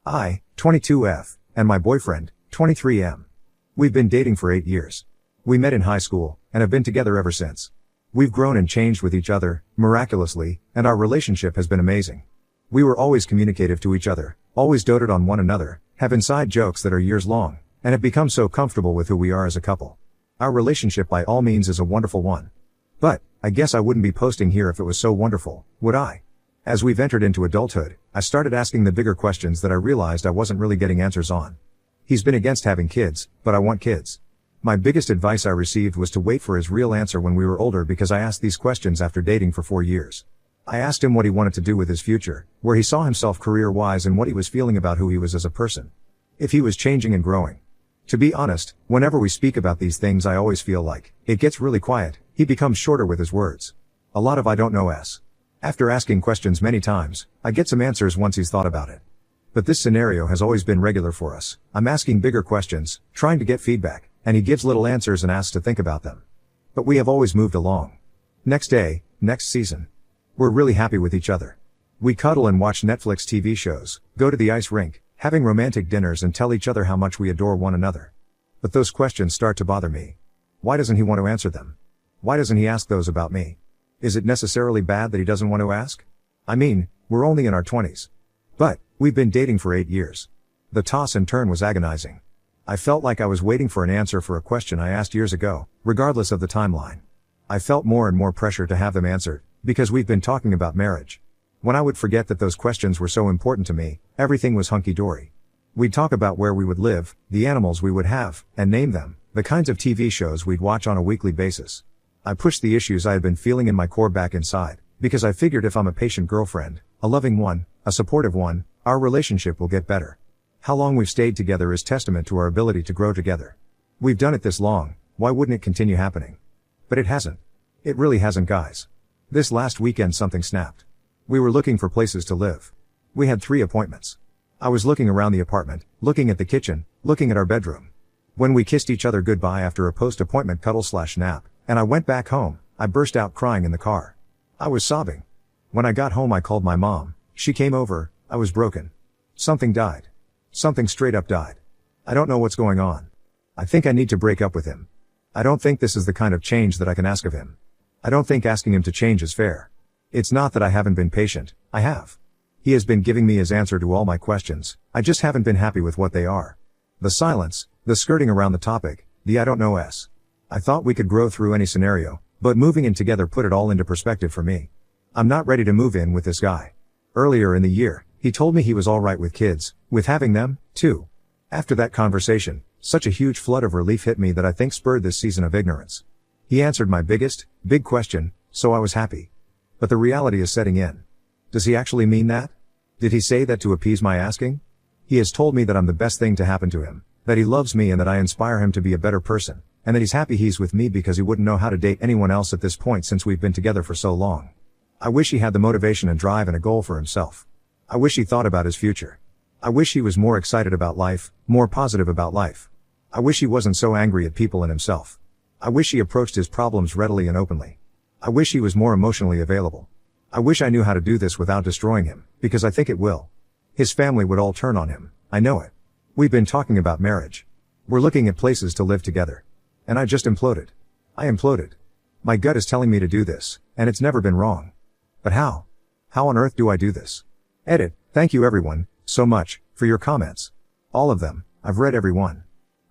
I, 22F, and my boyfriend, 23M. We've been dating for 8 years. We met in high school, and have been together ever since. We've grown and changed with each other, miraculously, and our relationship has been amazing. We were always communicative to each other, always doted on one another, have inside jokes that are years long, and have become so comfortable with who we are as a couple. Our relationship by all means is a wonderful one. But, I guess I wouldn't be posting here if it was so wonderful, would I? As we've entered into adulthood, I started asking the bigger questions that I realized I wasn't really getting answers on. He's been against having kids, but I want kids. My biggest advice I received was to wait for his real answer when we were older because I asked these questions after dating for 4 years. I asked him what he wanted to do with his future, where he saw himself career-wise and what he was feeling about who he was as a person. If he was changing and growing. To be honest, whenever we speak about these things I always feel like, it gets really quiet, he becomes shorter with his words. A lot of I don't know-s. After asking questions many times, I get some answers once he's thought about it. But this scenario has always been regular for us. I'm asking bigger questions, trying to get feedback, and he gives little answers and asks to think about them. But we have always moved along. Next day, next season. We're really happy with each other. We cuddle and watch Netflix TV shows, go to the ice rink, having romantic dinners and tell each other how much we adore one another. But those questions start to bother me. Why doesn't he want to answer them? Why doesn't he ask those about me? Is it necessarily bad that he doesn't want to ask? I mean, we're only in our 20s. But, we've been dating for 8 years. The toss and turn was agonizing. I felt like I was waiting for an answer for a question I asked years ago, regardless of the timeline. I felt more and more pressure to have them answered, because we've been talking about marriage. When I would forget that those questions were so important to me, everything was hunky-dory. We'd talk about where we would live, the animals we would have, and name them, the kinds of TV shows we'd watch on a weekly basis. I pushed the issues I had been feeling in my core back inside, because I figured if I'm a patient girlfriend, a loving one, a supportive one, our relationship will get better. How long we've stayed together is testament to our ability to grow together. We've done it this long, why wouldn't it continue happening? But it hasn't. It really hasn't, guys. This last weekend something snapped. We were looking for places to live. We had 3 appointments. I was looking around the apartment, looking at the kitchen, looking at our bedroom. When we kissed each other goodbye after a post-appointment cuddle/nap, and I went back home, I burst out crying in the car. I was sobbing. When I got home I called my mom, she came over, I was broken. Something died. Something straight up died. I don't know what's going on. I think I need to break up with him. I don't think this is the kind of change that I can ask of him. I don't think asking him to change is fair. It's not that I haven't been patient, I have. He has been giving me his answer to all my questions, I just haven't been happy with what they are. The silence, the skirting around the topic, the I don't know-s. I thought we could grow through any scenario, but moving in together put it all into perspective for me. I'm not ready to move in with this guy. Earlier in the year, he told me he was alright with kids, with having them, too. After that conversation, such a huge flood of relief hit me that I think spurred this season of ignorance. He answered my big question, so I was happy. But the reality is setting in. Does he actually mean that? Did he say that to appease my asking? He has told me that I'm the best thing to happen to him, that he loves me and that I inspire him to be a better person, and that he's happy he's with me because he wouldn't know how to date anyone else at this point since we've been together for so long. I wish he had the motivation and drive and a goal for himself. I wish he thought about his future. I wish he was more excited about life, more positive about life. I wish he wasn't so angry at people and himself. I wish he approached his problems readily and openly. I wish he was more emotionally available. I wish I knew how to do this without destroying him, because I think it will. His family would all turn on him, I know it. We've been talking about marriage. We're looking at places to live together. And I just imploded. I imploded. My gut is telling me to do this, and it's never been wrong. But how? How on earth do I do this? Edit. Thank you everyone, so much, for your comments. All of them, I've read every one.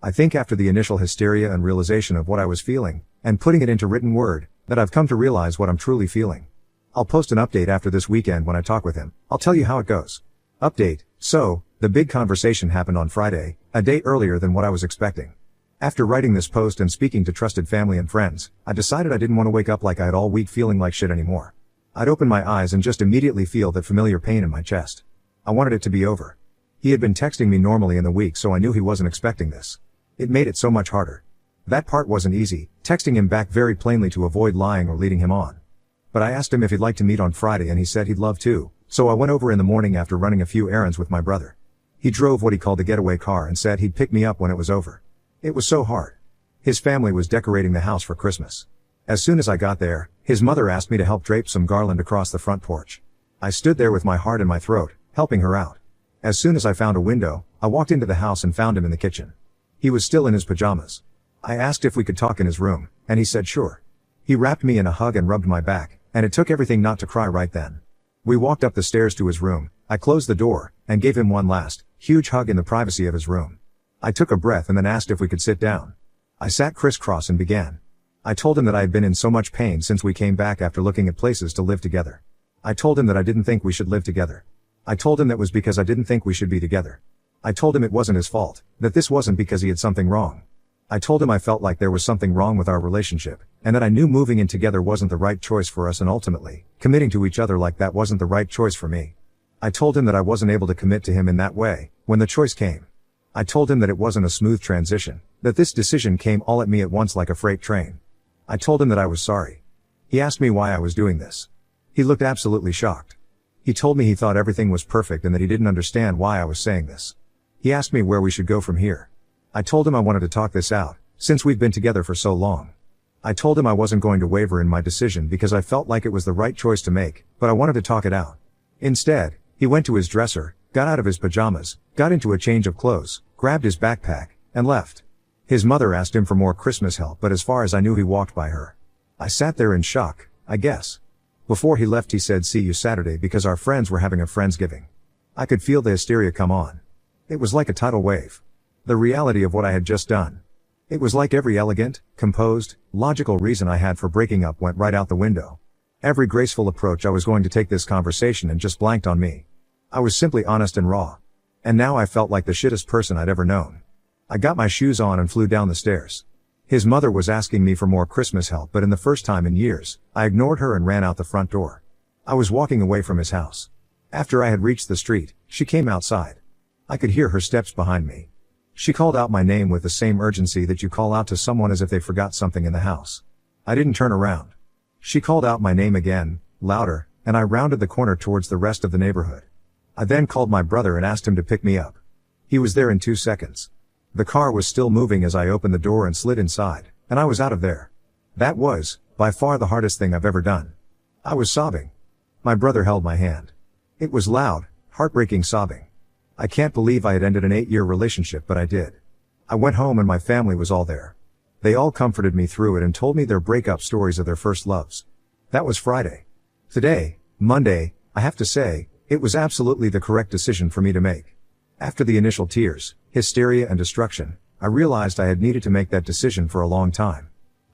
I think after the initial hysteria and realization of what I was feeling, and putting it into written word, that I've come to realize what I'm truly feeling. I'll post an update after this weekend when I talk with him. I'll tell you how it goes. Update. So, the big conversation happened on Friday, a day earlier than what I was expecting. After writing this post and speaking to trusted family and friends, I decided I didn't want to wake up like I had all week feeling like shit anymore. I'd open my eyes and just immediately feel that familiar pain in my chest. I wanted it to be over. He had been texting me normally in the week, so I knew he wasn't expecting this. It made it so much harder. That part wasn't easy, texting him back very plainly to avoid lying or leading him on. But I asked him if he'd like to meet on Friday and he said he'd love to, so I went over in the morning after running a few errands with my brother. He drove what he called a getaway car and said he'd pick me up when it was over. It was so hard. His family was decorating the house for Christmas. As soon as I got there, his mother asked me to help drape some garland across the front porch. I stood there with my heart in my throat, helping her out. As soon as I found a window, I walked into the house and found him in the kitchen. He was still in his pajamas. I asked if we could talk in his room, and he said sure. He wrapped me in a hug and rubbed my back, and it took everything not to cry right then. We walked up the stairs to his room, I closed the door, and gave him one last, huge hug in the privacy of his room. I took a breath and then asked if we could sit down. I sat crisscross and began. I told him that I had been in so much pain since we came back after looking at places to live together. I told him that I didn't think we should live together. I told him that was because I didn't think we should be together. I told him it wasn't his fault, that this wasn't because he had something wrong. I told him I felt like there was something wrong with our relationship, and that I knew moving in together wasn't the right choice for us, and ultimately, committing to each other like that wasn't the right choice for me. I told him that I wasn't able to commit to him in that way, when the choice came. I told him that it wasn't a smooth transition, that this decision came all at me at once like a freight train. I told him that I was sorry. He asked me why I was doing this. He looked absolutely shocked. He told me he thought everything was perfect and that he didn't understand why I was saying this. He asked me where we should go from here. I told him I wanted to talk this out, since we've been together for so long. I told him I wasn't going to waver in my decision because I felt like it was the right choice to make, but I wanted to talk it out. Instead, he went to his dresser, got out of his pajamas, got into a change of clothes, grabbed his backpack, and left. His mother asked him for more Christmas help, but as far as I knew he walked by her. I sat there in shock, I guess. Before he left he said see you Saturday because our friends were having a Friendsgiving. I could feel the hysteria come on. It was like a tidal wave. The reality of what I had just done. It was like every elegant, composed, logical reason I had for breaking up went right out the window. Every graceful approach I was going to take this conversation and just blanked on me. I was simply honest and raw. And now I felt like the shittest person I'd ever known. I got my shoes on and flew down the stairs. His mother was asking me for more Christmas help, but in the first time in years, I ignored her and ran out the front door. I was walking away from his house. After I had reached the street, she came outside. I could hear her steps behind me. She called out my name with the same urgency that you call out to someone as if they forgot something in the house. I didn't turn around. She called out my name again, louder, and I rounded the corner towards the rest of the neighborhood. I then called my brother and asked him to pick me up. He was there in 2 seconds. The car was still moving as I opened the door and slid inside, and I was out of there. That was, by far the hardest thing I've ever done. I was sobbing. My brother held my hand. It was loud, heartbreaking sobbing. I can't believe I had ended an 8-year relationship, but I did. I went home and my family was all there. They all comforted me through it and told me their breakup stories of their first loves. That was Friday. Today, Monday, I have to say, it was absolutely the correct decision for me to make. After the initial tears, hysteria and destruction, I realized I had needed to make that decision for a long time.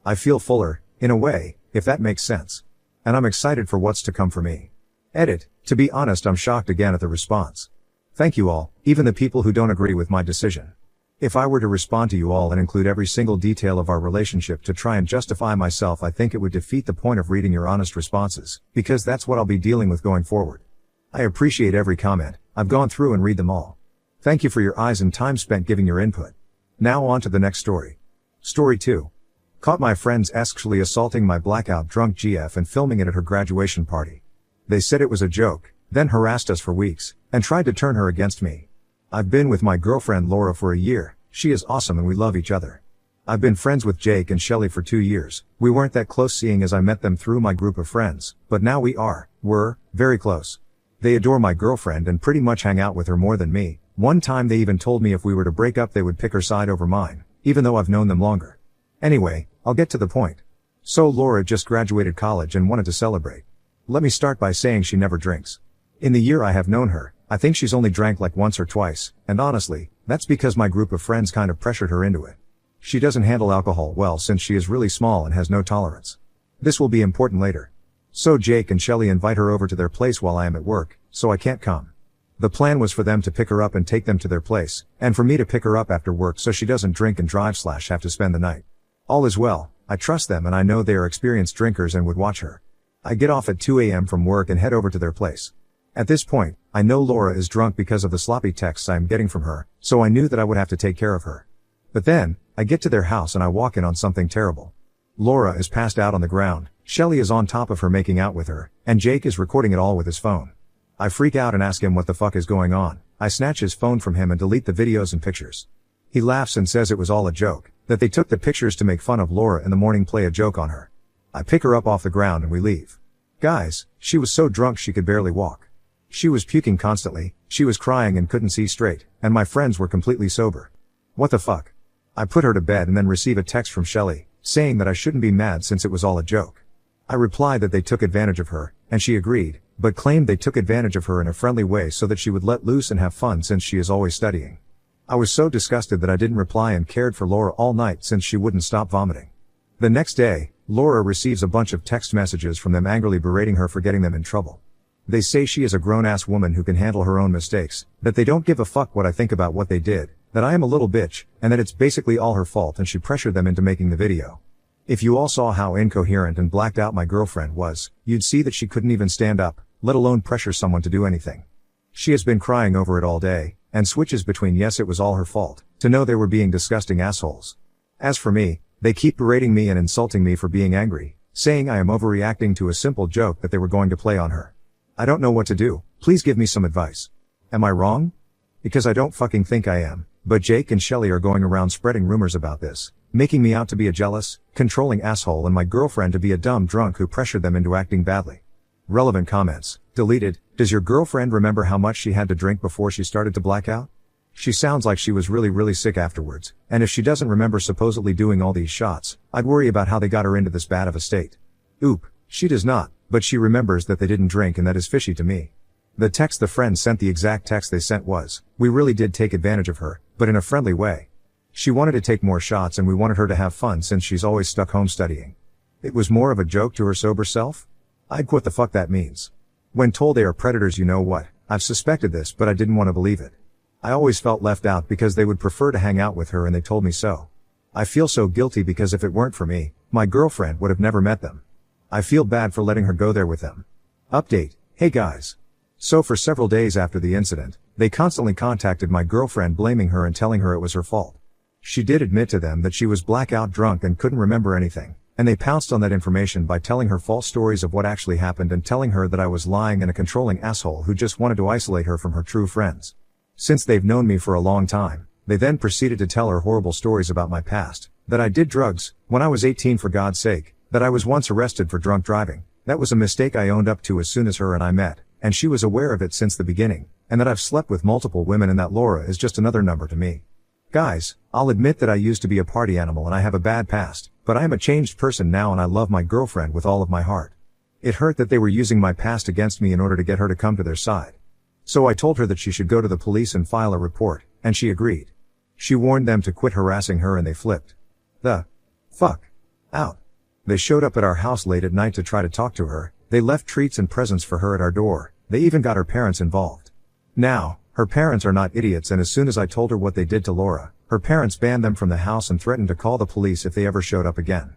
I feel fuller, in a way, if that makes sense. And I'm excited for what's to come for me. Edit, to be honest, I'm shocked again at the response. Thank you all, even the people who don't agree with my decision. If I were to respond to you all and include every single detail of our relationship to try and justify myself, I think it would defeat the point of reading your honest responses, because that's what I'll be dealing with going forward. I appreciate every comment. I've gone through and read them all. Thank you for your eyes and time spent giving your input. Now on to the next story. Story 2. Caught my friends sexually assaulting my blackout drunk GF and filming it at her graduation party. They said it was a joke, then harassed us for weeks, and tried to turn her against me. I've been with my girlfriend Laura for a year. She is awesome and we love each other. I've been friends with Jake and Shelly for 2 years. We weren't that close seeing as I met them through my group of friends, but now we're very close. They adore my girlfriend and pretty much hang out with her more than me. One time they even told me if we were to break up they would pick her side over mine, even though I've known them longer. Anyway, I'll get to the point. So Laura just graduated college and wanted to celebrate. Let me start by saying she never drinks. In the year I have known her, I think she's only drank like once or twice, and honestly, that's because my group of friends kind of pressured her into it. She doesn't handle alcohol well since she is really small and has no tolerance. This will be important later. So Jake and Shelly invite her over to their place while I am at work, so I can't come. The plan was for them to pick her up and take them to their place, and for me to pick her up after work so she doesn't drink and drive/have to spend the night. All is well, I trust them and I know they are experienced drinkers and would watch her. I get off at 2 a.m. from work and head over to their place. At this point, I know Laura is drunk because of the sloppy texts I am getting from her, so I knew that I would have to take care of her. But then, I get to their house and I walk in on something terrible. Laura is passed out on the ground, Shelly is on top of her making out with her, and Jake is recording it all with his phone. I freak out and ask him what the fuck is going on. I snatch his phone from him and delete the videos and pictures. He laughs and says it was all a joke, that they took the pictures to make fun of Laura in the morning, play a joke on her. I pick her up off the ground and we leave. Guys, she was so drunk she could barely walk. She was puking constantly, she was crying and couldn't see straight, and my friends were completely sober. What the fuck? I put her to bed and then receive a text from Shelly, saying that I shouldn't be mad since it was all a joke. I replied that they took advantage of her, and she agreed, but claimed they took advantage of her in a friendly way so that she would let loose and have fun since she is always studying. I was so disgusted that I didn't reply and cared for Laura all night since she wouldn't stop vomiting. The next day, Laura receives a bunch of text messages from them angrily berating her for getting them in trouble. They say she is a grown-ass woman who can handle her own mistakes, that they don't give a fuck what I think about what they did, that I am a little bitch, and that it's basically all her fault and she pressured them into making the video. If you all saw how incoherent and blacked out my girlfriend was, you'd see that she couldn't even stand up, let alone pressure someone to do anything. She has been crying over it all day, and switches between yes it was all her fault, to no they were being disgusting assholes. As for me, they keep berating me and insulting me for being angry, saying I am overreacting to a simple joke that they were going to play on her. I don't know what to do, please give me some advice. Am I wrong? Because I don't fucking think I am, but Jake and Shelly are going around spreading rumors about this, making me out to be a jealous, controlling asshole and my girlfriend to be a dumb drunk who pressured them into acting badly. Relevant comments, deleted. Does your girlfriend remember how much she had to drink before she started to black out? She sounds like she was really sick afterwards, and if she doesn't remember supposedly doing all these shots, I'd worry about how they got her into this bad of a state. Oop, she does not, but she remembers that they didn't drink and that is fishy to me. The text the friend sent, the exact text they sent was, we really did take advantage of her, but in a friendly way. She wanted to take more shots and we wanted her to have fun since she's always stuck home studying. It was more of a joke to her sober self? I'd what the fuck that means. When told they are predators, you know what, I've suspected this but I didn't want to believe it. I always felt left out because they would prefer to hang out with her and they told me so. I feel so guilty because if it weren't for me, my girlfriend would have never met them. I feel bad for letting her go there with them. Update, hey guys. So for several days after the incident, they constantly contacted my girlfriend blaming her and telling her it was her fault. She did admit to them that she was blackout drunk and couldn't remember anything, and they pounced on that information by telling her false stories of what actually happened and telling her that I was lying and a controlling asshole who just wanted to isolate her from her true friends. Since they've known me for a long time, they then proceeded to tell her horrible stories about my past, that I did drugs, when I was 18 for God's sake, that I was once arrested for drunk driving, that was a mistake I owned up to as soon as her and I met, and she was aware of it since the beginning, and that I've slept with multiple women and that Laura is just another number to me. Guys, I'll admit that I used to be a party animal and I have a bad past, but I am a changed person now and I love my girlfriend with all of my heart. It hurt that they were using my past against me in order to get her to come to their side. So I told her that she should go to the police and file a report, and she agreed. She warned them to quit harassing her and they flipped the fuck out. They showed up at our house late at night to try to talk to her, they left treats and presents for her at our door, they even got her parents involved. Now, her parents are not idiots and as soon as I told her what they did to Laura, her parents banned them from the house and threatened to call the police if they ever showed up again.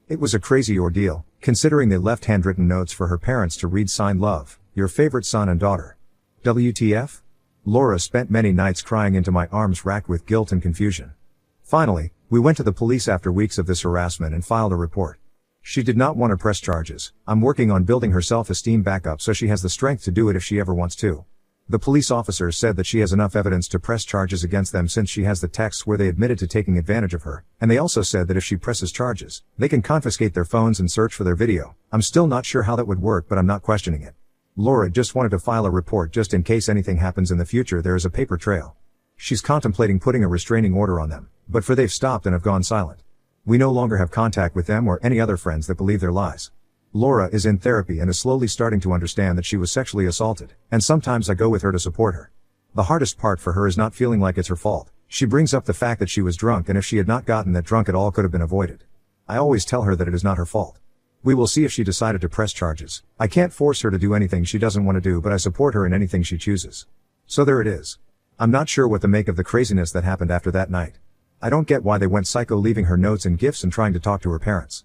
It was a crazy ordeal, considering they left handwritten notes for her parents to read signed love, your favorite son and daughter. WTF? Laura spent many nights crying into my arms racked with guilt and confusion. Finally, we went to the police after weeks of this harassment and filed a report. She did not want to press charges. I'm working on building her self-esteem back up so she has the strength to do it if she ever wants to. The police officers said that she has enough evidence to press charges against them since she has the texts where they admitted to taking advantage of her, and they also said that if she presses charges, they can confiscate their phones and search for their video. I'm still not sure how that would work but I'm not questioning it. Laura just wanted to file a report just in case anything happens in the future there is a paper trail. She's contemplating putting a restraining order on them, but for they've stopped and have gone silent. We no longer have contact with them or any other friends that believe their lies. Laura is in therapy and is slowly starting to understand that she was sexually assaulted, and sometimes I go with her to support her. The hardest part for her is not feeling like it's her fault. She brings up the fact that she was drunk and if she had not gotten that drunk it all could have been avoided. I always tell her that it is not her fault. We will see if she decided to press charges. I can't force her to do anything she doesn't want to do but I support her in anything she chooses. So there it is. I'm not sure what to make of the craziness that happened after that night. I don't get why they went psycho leaving her notes and gifts and trying to talk to her parents.